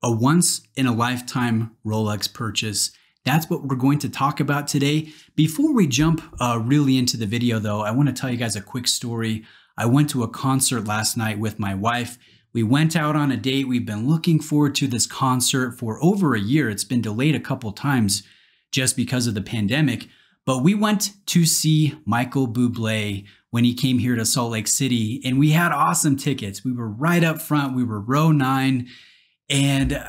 A once-in-a-lifetime Rolex purchase. That's what we're going to talk about today. Before we jump really into the video though, I want to tell you guys a quick story. I went to a concert last night with my wife. We went out on a date. We've been looking forward to this concert for over a year. It's been delayed a couple times just because of the pandemic. But we went to see Michael Bublé when he came here to Salt Lake City, and we had awesome tickets. We were right up front. We were row 9. And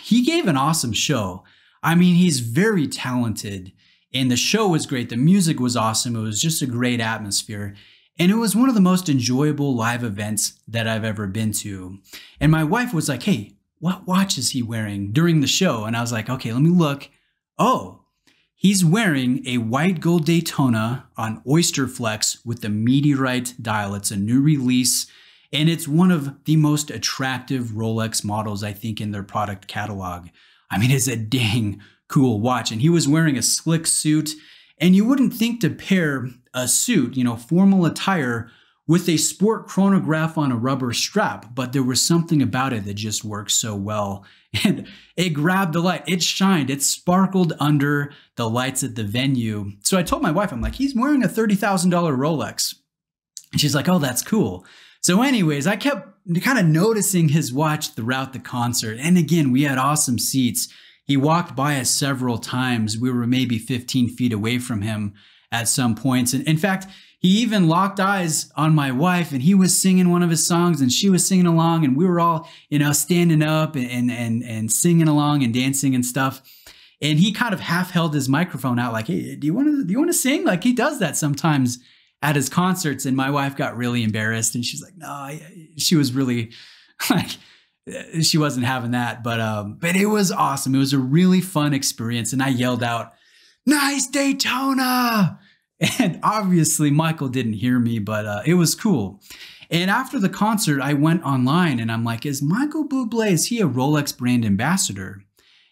he gave an awesome show. I mean, he's very talented and the show was great. The music was awesome. It was just a great atmosphere. And it was one of the most enjoyable live events that I've ever been to. And my wife was like, hey, what watch is he wearing during the show? And I was like, okay, let me look. Oh, he's wearing a white gold Daytona on Oysterflex with the meteorite dial. It's a new release. And it's one of the most attractive Rolex models, I think, in their product catalog. I mean, it's a dang cool watch. And he was wearing a slick suit. And you wouldn't think to pair a suit, formal attire, with a sport chronograph on a rubber strap. But there was something about it that just worked so well. And it grabbed the light. It shined. It sparkled under the lights at the venue. So I told my wife, I'm like, he's wearing a $30,000 Rolex. And she's like, oh, that's cool. So anyways, I kept kind of noticing his watch throughout the concert. And again, we had awesome seats. He walked by us several times. We were maybe 15 feet away from him at some points. And in fact, he even locked eyes on my wife and he was singing one of his songs and she was singing along and we were all, standing up and singing along and dancing and stuff. And he kind of half held his microphone out like, hey, do you want to sing? Like he does that sometimes at his concerts. And my wife got really embarrassed and she's like, no, she was really like, she wasn't having that, but it was awesome. It was a really fun experience. And I yelled out, nice Daytona. And obviously Michael didn't hear me, but it was cool. And after the concert, I went online and I'm like, is Michael Bublé, is he a Rolex brand ambassador?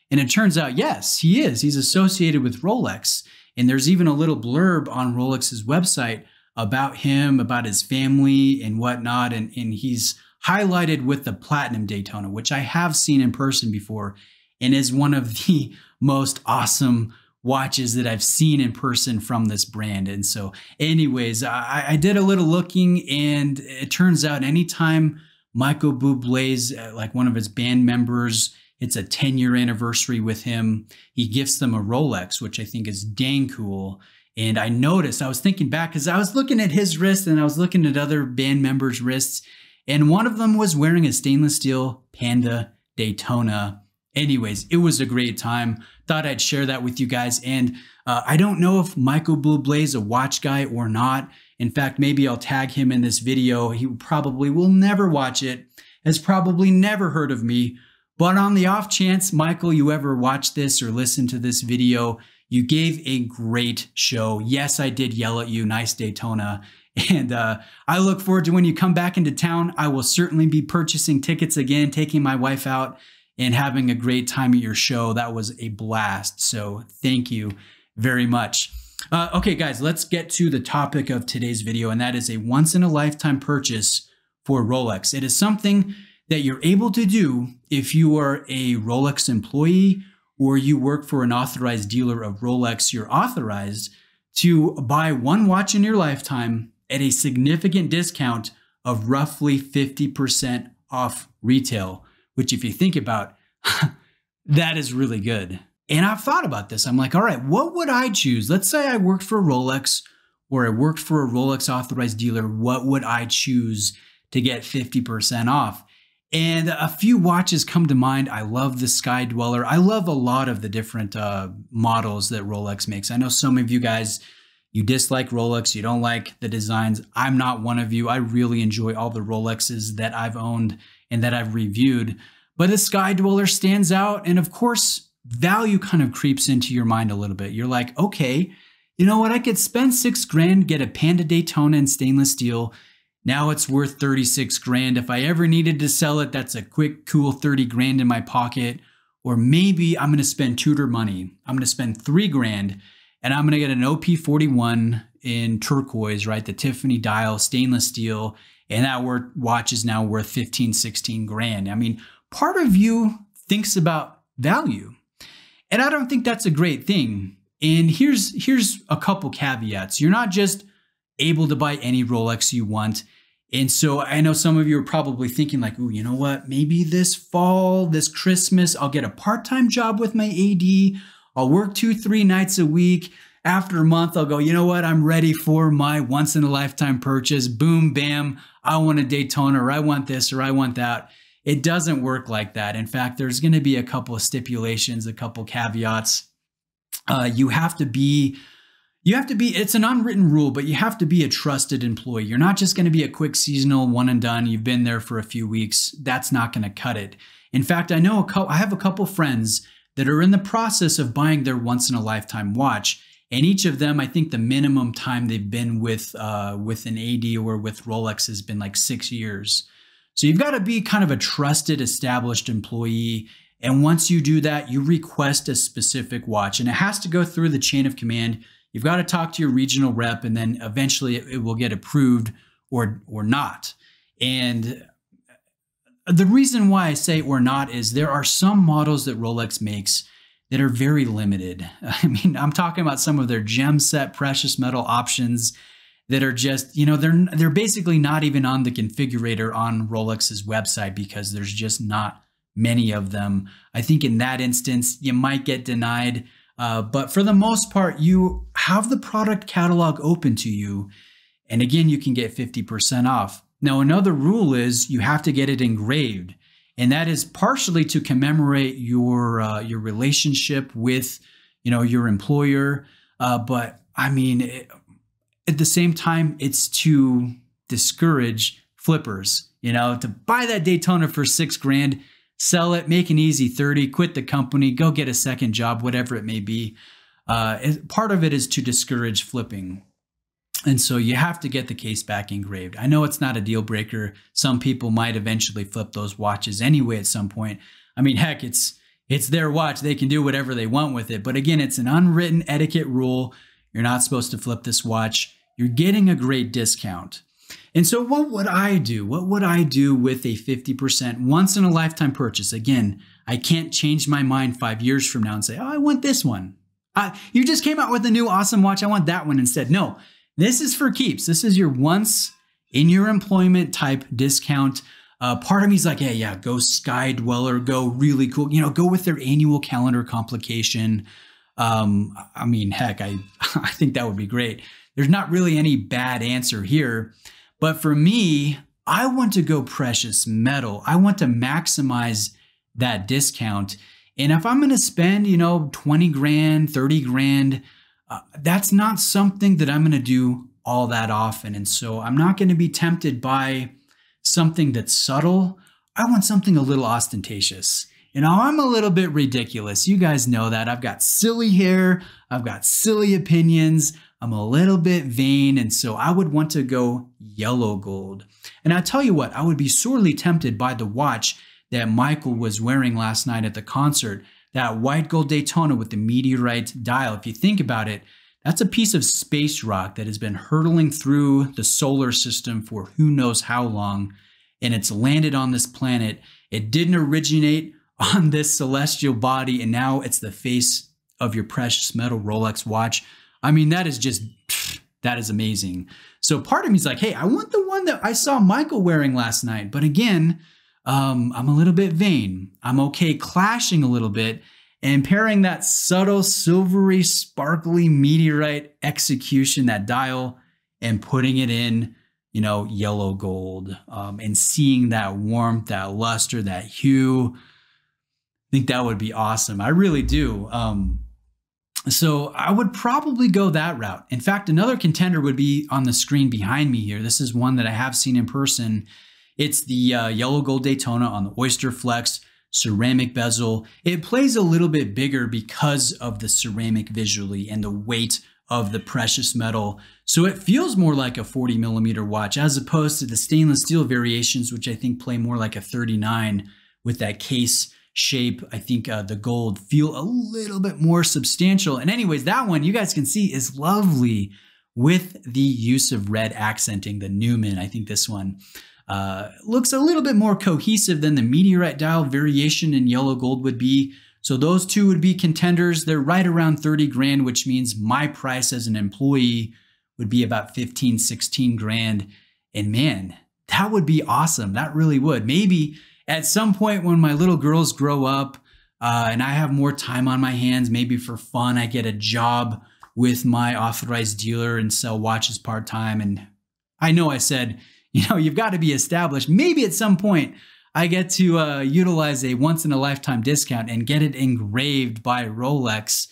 And it turns out, yes, he is. He's associated with Rolex. And there's even a little blurb on Rolex's website about him, about his family and whatnot. And he's highlighted with the platinum Daytona, which I have seen in person before and is one of the most awesome watches that I've seen in person from this brand. And so anyways, I did a little looking and it turns out anytime Michael Bublé's like one of his band members, it's a 10-year anniversary with him, he gifts them a Rolex, which I think is dang cool. And I noticed, I was thinking back because I was looking at his wrist and I was looking at other band members' wrists. And one of them was wearing a stainless steel Panda Daytona. Anyways, it was a great time. Thought I'd share that with you guys. And I don't know if Michael Bublé is a watch guy or not. In fact, maybe I'll tag him in this video. He probably will never watch it, has probably never heard of me. But on the off chance, Michael, you ever watch this or listen to this video, you gave a great show. Yes, I did yell at you, nice Daytona. And I look forward to when you come back into town. I will certainly be purchasing tickets again, taking my wife out and having a great time at your show. That was a blast. So thank you very much. Okay, guys, let's get to the topic of today's video. And that is a once-in-a-lifetime purchase for Rolex. It is something that you're able to do if you are a Rolex employee or you work for an authorized dealer of Rolex. You're authorized to buy one watch in your lifetime at a significant discount of roughly 50% off retail, which if you think about, that is really good. And I've thought about this. I'm like, all right, what would I choose? Let's say I worked for Rolex or I worked for a Rolex authorized dealer. What would I choose to get 50% off? And a few watches come to mind. I love the Sky Dweller. I love a lot of the different models that Rolex makes. I know some of you guys, you dislike Rolex. You don't like the designs. I'm not one of you. I really enjoy all the Rolexes that I've owned and that I've reviewed. But the Sky Dweller stands out. And of course, value kind of creeps into your mind a little bit. You're like, okay, you know what? I could spend $6 grand, get a Panda Daytona in stainless steel. Now it's worth 36 grand. If I ever needed to sell it, that's a quick, cool 30 grand in my pocket. Or maybe I'm going to spend Tudor money. I'm going to spend 3 grand and I'm going to get an OP41 in turquoise, right? The Tiffany dial, stainless steel. And that watch is now worth 15, 16 grand. I mean, part of you thinks about value. And I don't think that's a great thing. And here's a couple caveats. You're not just able to buy any Rolex you want. And so I know some of you are probably thinking like, ooh, you know what? Maybe this fall, this Christmas, I'll get a part-time job with my AD. I'll work 2-3 nights a week. After a month, I'll go, you know what? I'm ready for my once-in-a-lifetime purchase. Boom, bam. I want a Daytona, or I want this, or I want that. It doesn't work like that. In fact, there's going to be a couple of stipulations, a couple caveats. You have to be, it's an unwritten rule, but you have to be a trusted employee. You're not just going to be a quick seasonal one and done. You've been there for a few weeks. That's not going to cut it. In fact, I have a couple friends that are in the process of buying their once-in-a-lifetime watch. And each of them, I think the minimum time they've been with an AD or with Rolex has been like 6 years. So you've got to be kind of a trusted, established employee. And once you do that, you request a specific watch. And it has to go through the chain of command. You've got to talk to your regional rep, and then eventually it will get approved or not. And the reason why I say or not is there are some models that Rolex makes that are very limited. I mean, I'm talking about some of their gem set precious metal options that are just, you know, they're basically not even on the configurator on Rolex's website because there's just not many of them. I think in that instance, you might get denied. But for the most part, you have the product catalog open to you. And again, you can get 50% off. Now, another rule is you have to get it engraved. And that is partially to commemorate your relationship with, you know, your employer. But I mean, at the same time, it's to discourage flippers, you know, to buy that Daytona for $6,000, sell it, make an easy 30, quit the company, go get a second job, whatever it may be. Part of it is to discourage flipping. And so you have to get the case back engraved. I know it's not a deal breaker. Some people might eventually flip those watches anyway at some point. I mean, heck, it's their watch. They can do whatever they want with it. But again, it's an unwritten etiquette rule. You're not supposed to flip this watch. You're getting a great discount. And so what would I do? What would I do with a 50% once in a lifetime purchase? Again, I can't change my mind 5 years from now and say, oh, I want this one. You just came out with a new awesome watch. I want that one instead. No. This is for keeps. This is your once in your employment type discount. Part of me is like, hey, yeah, go Sky Dweller, go really cool. You know, go with their annual calendar complication. I mean, heck, I think that would be great. There's not really any bad answer here. But for me, I want to go precious metal. I want to maximize that discount. And if I'm going to spend, you know, 20 grand, 30 grand, that's not something that I'm going to do all that often. And so I'm not going to be tempted by something that's subtle. I want something a little ostentatious. You know, I'm a little bit ridiculous. You guys know that. I've got silly hair. I've got silly opinions. I'm a little bit vain. And so I would want to go yellow gold. And I tell you what, I would be sorely tempted by the watch that Michael was wearing last night at the concert. That white gold Daytona with the meteorite dial. If you think about it, that's a piece of space rock that has been hurtling through the solar system for who knows how long, and it's landed on this planet. It didn't originate on this celestial body, and now it's the face of your precious metal Rolex watch. I mean, that is just, that is amazing. So part of me is like, hey, I want the one that I saw Michael wearing last night. But again, I'm a little bit vain. I'm okay clashing a little bit and pairing that subtle, silvery, sparkly meteorite execution, that dial, and putting it in, you know, yellow gold, and seeing that warmth, that luster, that hue. I think that would be awesome. I really do. So I would probably go that route. In fact, another contender would be on the screen behind me here. This is one that I have seen in person. It's the yellow gold Daytona on the Oysterflex ceramic bezel. It plays a little bit bigger because of the ceramic visually and the weight of the precious metal. So it feels more like a 40 millimeter watch as opposed to the stainless steel variations, which I think play more like a 39 with that case shape. I think the gold feel a little bit more substantial. And anyways, that one you guys can see is lovely with the use of red accenting, the Newman. I think this one. Looks a little bit more cohesive than the meteorite dial variation in yellow gold would be. So those two would be contenders. They're right around 30 grand, which means my price as an employee would be about 15, 16 grand. And man, that would be awesome. That really would. Maybe at some point when my little girls grow up and I have more time on my hands, maybe for fun, I get a job with my authorized dealer and sell watches part-time. And I know I said, you know, you've got to be established. Maybe at some point I get to utilize a once-in-a-lifetime discount and get it engraved by Rolex,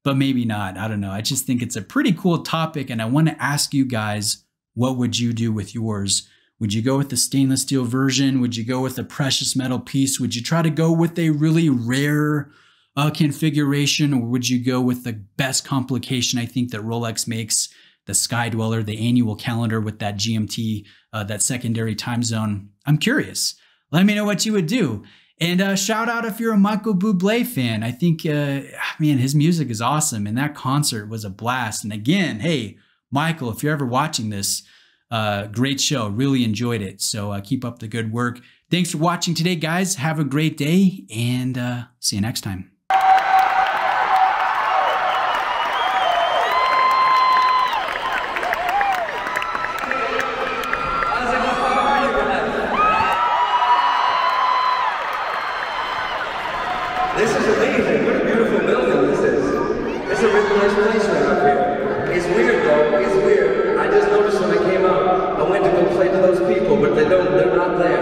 but maybe not. I don't know. I just think it's a pretty cool topic, and I want to ask you guys, what would you do with yours? Would you go with the stainless steel version? Would you go with a precious metal piece? Would you try to go with a really rare configuration, or would you go with the best complication I think that Rolex makes, the Sky Dweller, the annual calendar with that GMT, that secondary time zone? I'm curious. Let me know what you would do. And shout out if you're a Michael Bublé fan. I think, man, his music is awesome. And that concert was a blast. And again, hey, Michael, if you're ever watching this, great show. Really enjoyed it. So keep up the good work. Thanks for watching today, guys. Have a great day, and see you next time. This is amazing. What a beautiful building this is. It's a really nice place right up here. It's weird though. It's weird. I just noticed when I came out, I went to go play to those people, but they're not there.